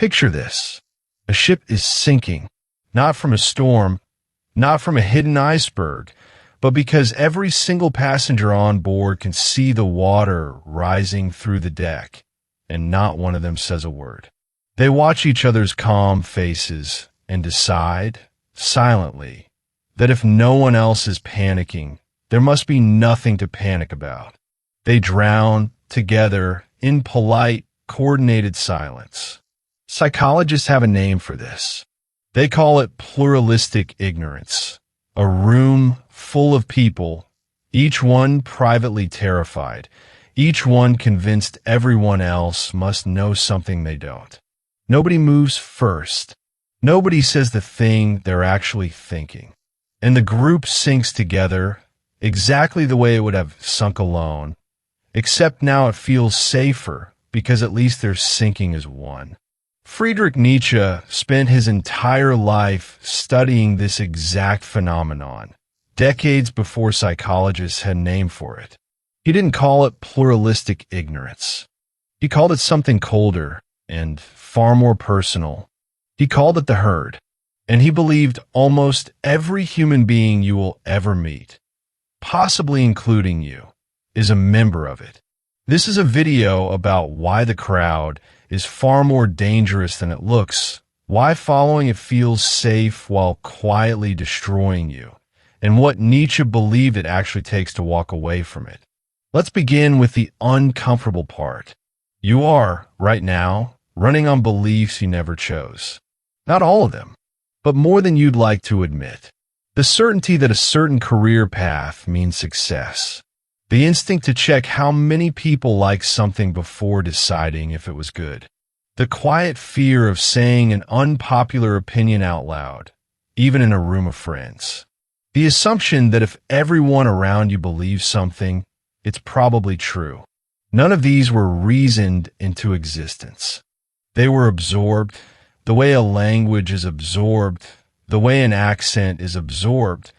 Picture this. A ship is sinking, not from a storm, not from a hidden iceberg, but because every single passenger on board can see the water rising through the deck, and not one of them says a word. They watch each other's calm faces and decide, silently, that if no one else is panicking, there must be nothing to panic about. They drown together in polite, coordinated silence. Psychologists have a name for this. They call it pluralistic ignorance. A room full of people, each one privately terrified, each one convinced everyone else must know something they don't. Nobody moves first. Nobody says the thing they're actually thinking. And the group sinks together exactly the way it would have sunk alone, except now it feels safer because at least they're sinking as one. Friedrich Nietzsche spent his entire life studying this exact phenomenon, decades before psychologists had a name for it. He didn't call it pluralistic ignorance. He called it something colder and far more personal. He called it the herd, and he believed almost every human being you will ever meet, possibly including you, is a member of it. This is a video about why the crowd is far more dangerous than it looks, why following it feels safe while quietly destroying you, and what Nietzsche believed it actually takes to walk away from it. Let's begin with the uncomfortable part. You are, right now, running on beliefs you never chose. Not all of them, but more than you'd like to admit. The certainty that a certain career path means success. The instinct to check how many people like something before deciding if it was good. The quiet fear of saying an unpopular opinion out loud, even in a room of friends. The assumption that if everyone around you believes something, it's probably true. None of these were reasoned into existence. They were absorbed, the way a language is absorbed, the way an accent is absorbed,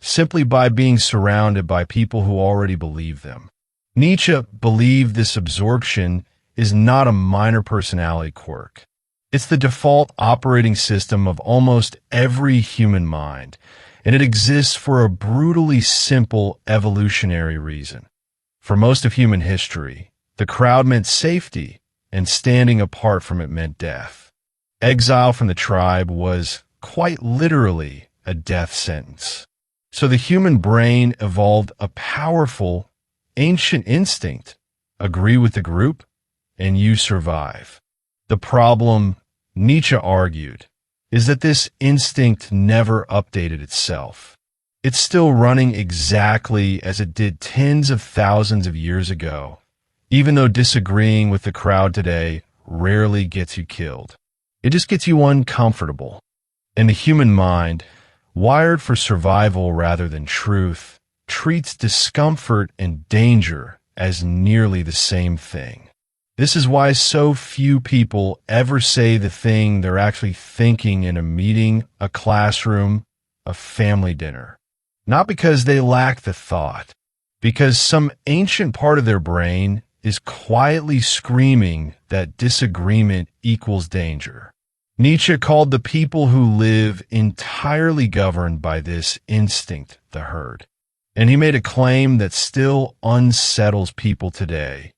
simply by being surrounded by people who already believe them. Nietzsche believed this absorption is not a minor personality quirk. It's the default operating system of almost every human mind, and it exists for a brutally simple evolutionary reason. For most of human history, the crowd meant safety, and standing apart from it meant death. Exile from the tribe was, quite literally, a death sentence. So the human brain evolved a powerful, ancient instinct. Agree with the group, and you survive. The problem, Nietzsche argued, is that this instinct never updated itself. It's still running exactly as it did tens of thousands of years ago, even though disagreeing with the crowd today rarely gets you killed. It just gets you uncomfortable. And the human mind, wired for survival rather than truth, treats discomfort and danger as nearly the same thing. This is why so few people ever say the thing they're actually thinking in a meeting, a classroom, a family dinner. Not because they lack the thought, because some ancient part of their brain is quietly screaming that disagreement equals danger. Nietzsche called the people who live entirely governed by this instinct the herd. And he made a claim that still unsettles people today,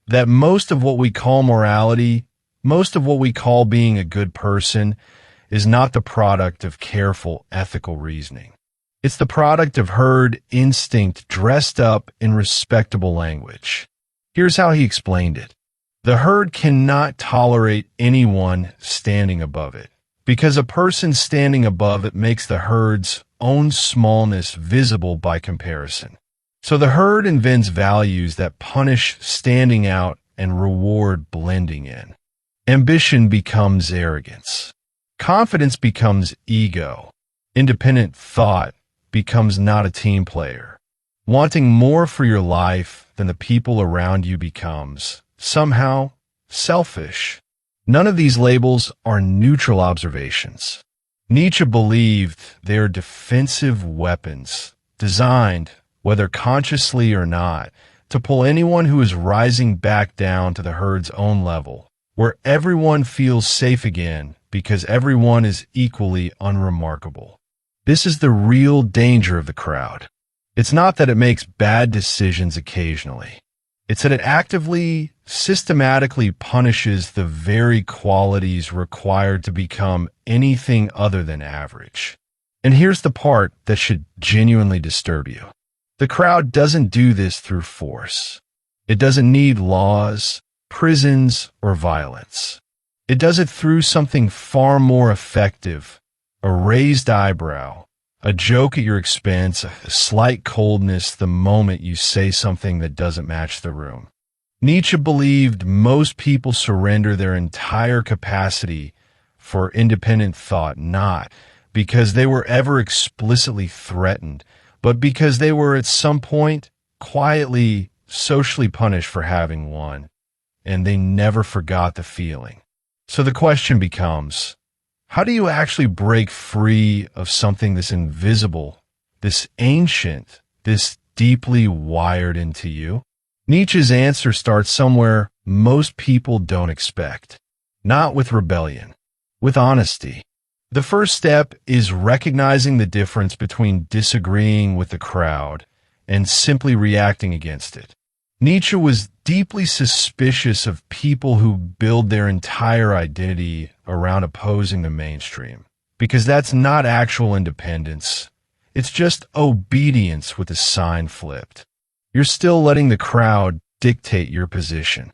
that most of what we call morality, most of what we call being a good person, is not the product of careful ethical reasoning. It's the product of herd instinct dressed up in respectable language. Here's how he explained it. The herd cannot tolerate anyone standing above it, because a person standing above it makes the herd's own smallness visible by comparison. So the herd invents values that punish standing out and reward blending in. Ambition becomes arrogance. Confidence becomes ego. Independent thought becomes not a team player. Wanting more for your life than the people around you becomes, somehow, selfish. None of these labels are neutral observations. Nietzsche believed they are defensive weapons, designed, whether consciously or not, to pull anyone who is rising back down to the herd's own level, where everyone feels safe again because everyone is equally unremarkable. This is the real danger of the crowd. It's not that it makes bad decisions occasionally. It's that it actively, systematically punishes the very qualities required to become anything other than average. And here's the part that should genuinely disturb you. The crowd doesn't do this through force. It doesn't need laws, prisons, or violence. It does it through something far more effective: a raised eyebrow, a joke at your expense, a slight coldness the moment you say something that doesn't match the room. Nietzsche believed most people surrender their entire capacity for independent thought, not because they were ever explicitly threatened, but because they were at some point quietly, socially punished for having one, and they never forgot the feeling. So the question becomes, how do you actually break free of something this invisible, this ancient, this deeply wired into you? Nietzsche's answer starts somewhere most people don't expect. Not with rebellion, with honesty. The first step is recognizing the difference between disagreeing with the crowd and simply reacting against it. Nietzsche was deeply suspicious of people who build their entire identity around opposing the mainstream, because that's not actual independence. It's just obedience with the sign flipped. You're still letting the crowd dictate your position.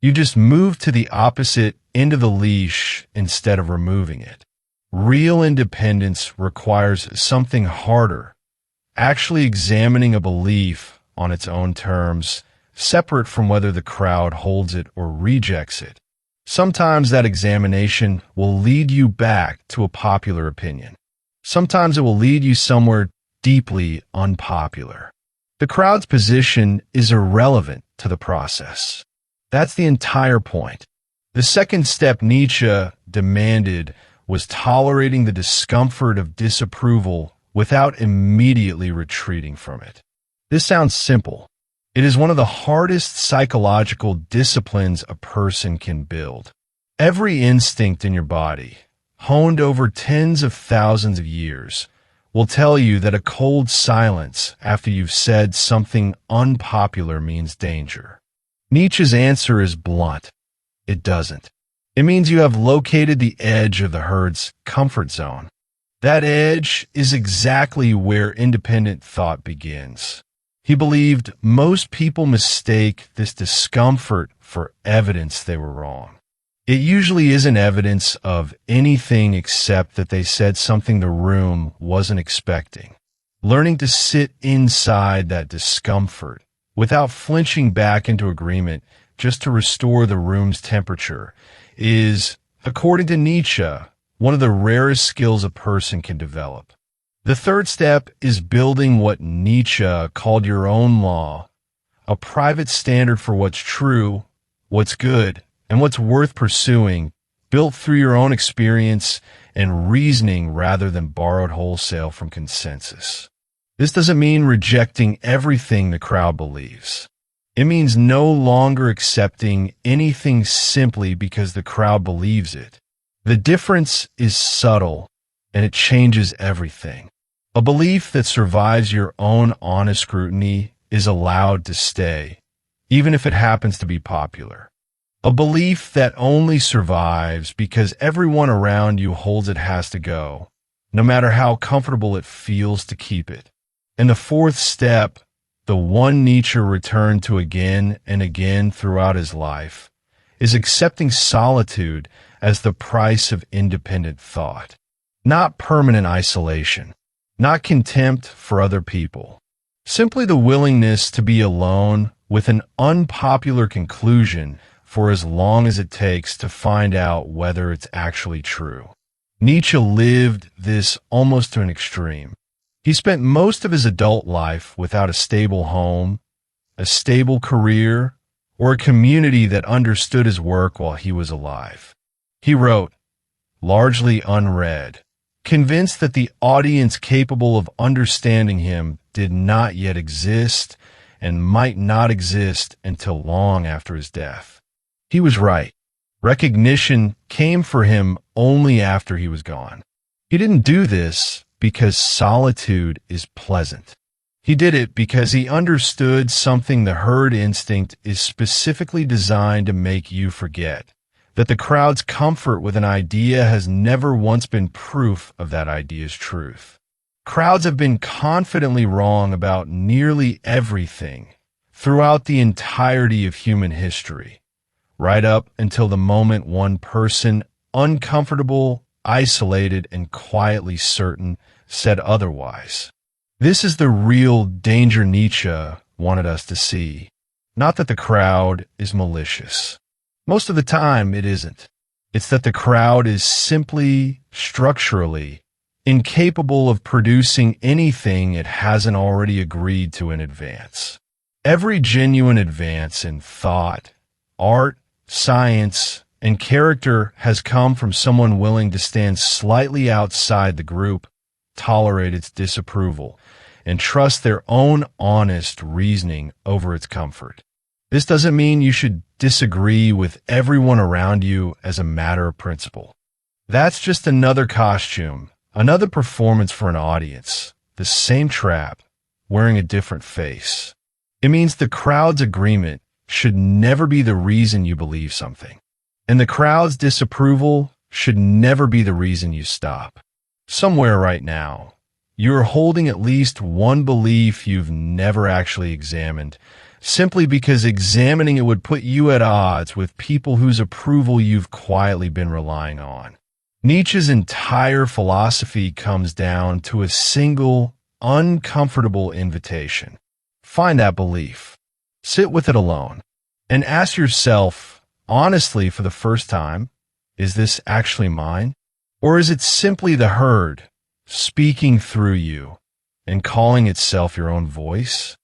You just move to the opposite end of the leash instead of removing it. Real independence requires something harder, actually examining a belief on its own terms, separate from whether the crowd holds it or rejects it. Sometimes that examination will lead you back to a popular opinion. Sometimes it will lead you somewhere deeply unpopular. The crowd's position is irrelevant to the process. That's the entire point. The second step Nietzsche demanded was tolerating the discomfort of disapproval without immediately retreating from it. This sounds simple. It is one of the hardest psychological disciplines a person can build. Every instinct in your body, honed over tens of thousands of years, will tell you that a cold silence after you've said something unpopular means danger. Nietzsche's answer is blunt. It doesn't. It means you have located the edge of the herd's comfort zone. That edge is exactly where independent thought begins. He believed most people mistake this discomfort for evidence they were wrong. It usually isn't evidence of anything except that they said something the room wasn't expecting. Learning to sit inside that discomfort without flinching back into agreement just to restore the room's temperature is, according to Nietzsche, one of the rarest skills a person can develop. The third step is building what Nietzsche called your own law, a private standard for what's true, what's good, and what's worth pursuing, built through your own experience and reasoning rather than borrowed wholesale from consensus. This doesn't mean rejecting everything the crowd believes. It means no longer accepting anything simply because the crowd believes it. The difference is subtle, and it changes everything. A belief that survives your own honest scrutiny is allowed to stay, even if it happens to be popular. A belief that only survives because everyone around you holds it has to go, no matter how comfortable it feels to keep it. And the fourth step, the one Nietzsche returned to again and again throughout his life, is accepting solitude as the price of independent thought. Not permanent isolation, not contempt for other people, simply the willingness to be alone with an unpopular conclusion for as long as it takes to find out whether it's actually true. Nietzsche lived this almost to an extreme. He spent most of his adult life without a stable home, a stable career, or a community that understood his work while he was alive. He wrote, largely unread, convinced that the audience capable of understanding him did not yet exist and might not exist until long after his death. He was right. Recognition came for him only after he was gone. He didn't do this because solitude is pleasant. He did it because he understood something the herd instinct is specifically designed to make you forget, that the crowd's comfort with an idea has never once been proof of that idea's truth. Crowds have been confidently wrong about nearly everything throughout the entirety of human history, right up until the moment one person, uncomfortable, isolated, and quietly certain, said otherwise. This is the real danger Nietzsche wanted us to see. Not that the crowd is malicious. Most of the time, it isn't. It's that the crowd is simply, structurally, incapable of producing anything it hasn't already agreed to in advance. Every genuine advance in thought, art, science, and character has come from someone willing to stand slightly outside the group, tolerate its disapproval, and trust their own honest reasoning over its comfort. This doesn't mean you should disagree with everyone around you as a matter of principle. That's just another costume, another performance for an audience, the same trap, wearing a different face. It means the crowd's agreement should never be the reason you believe something, and the crowd's disapproval should never be the reason you stop. Somewhere right now, you're holding at least one belief you've never actually examined, simply because examining it would put you at odds with people whose approval you've quietly been relying on. Nietzsche's entire philosophy comes down to a single, uncomfortable invitation. Find that belief. Sit with it alone. And ask yourself, honestly for the first time, is this actually mine? Or is it simply the herd speaking through you and calling itself your own voice?